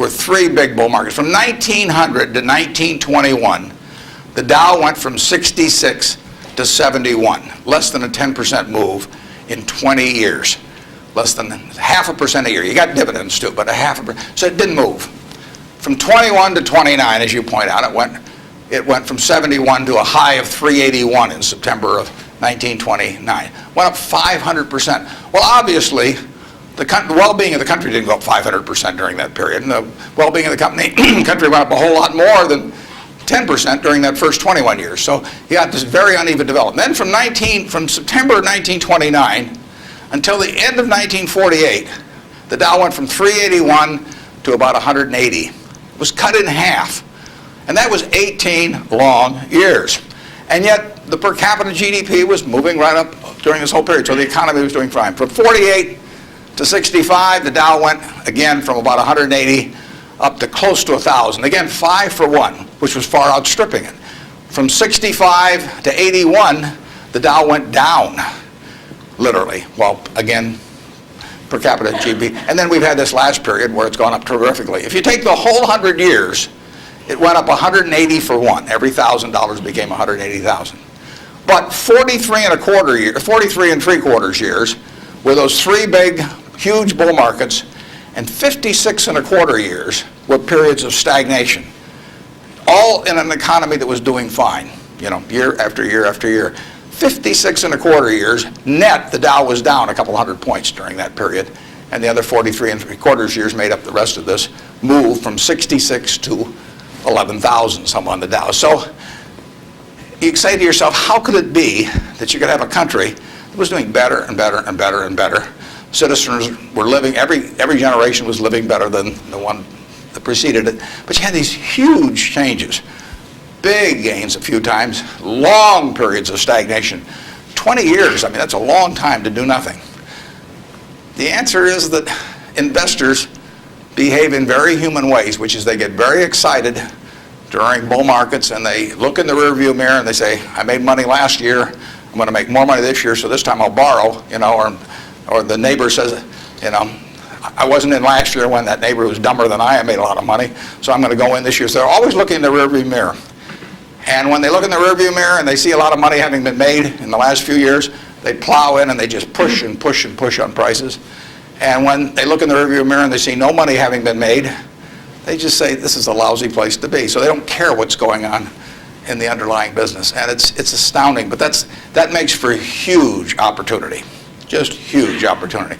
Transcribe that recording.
were three big bull markets. From 1900 to 1921, the Dow went from 66 to 71, less than a 10% move in 20 years. Less than 0.5% a year. You got dividends too, but 0.5%. So it didn't move. From 21 to 29, as you point out, it went from 71 to a high of 381 in September of 1929. Went up 500%. Well, obviously, the well-being of the country didn't go up 500% during that period, and the well-being of the country went up a whole lot more than 10% during that first 21 years. So you got this very uneven development. Then from September of 1929 until the end of 1948, the Dow went from 381 to about 180. It was cut in half. And that was 18 long years. And yet the per capita GDP was moving right up during this whole period. So the economy was doing fine. From 48 to 65, the Dow went again from about 180 up to close to 1,000. Again, 5 for 1, which was far outstripping it. From 65 to 81, the Dow went down, literally. Well, again, per capita GDP. And then we've had this last period where it's gone up terrifically. If you take the whole 100 years, it went up 180 for 1. Every $1,000 became 180,000. But 43 and 3/4 years were those three big, huge bull markets, and 56 and a quarter years were periods of stagnation, all in an economy that was doing fine, year after year after year. 56 and a quarter years, net, the Dow was down a couple hundred points during that period, and the other 43 and 3/4 years made up the rest of this move from 66 to 11,000 some on the Dow. So you say to yourself, how could it be that you could have a country that was doing better and better and better and better? Citizens were living, every generation was living better than the one that preceded it. But you had these huge changes. Big gains a few times, long periods of stagnation. 20 years, I mean, that's a long time to do nothing. The answer is that investors behave in very human ways, which is they get very excited during bull markets and they look in the rearview mirror and they say, I made money last year, I'm going to make more money this year, so this time I'll borrow, or the neighbor says, I wasn't in last year when that neighbor was dumber than I made a lot of money, so I'm going to go in this year. So they're always looking in the rearview mirror. And when they look in the rearview mirror and they see a lot of money having been made in the last few years, they plow in and they just push and push and push on prices. And when they look in the rearview mirror and they see no money having been made, they just say, this is a lousy place to be. So they don't care what's going on in the underlying business. And it's astounding, but that makes for huge opportunity, just huge opportunity.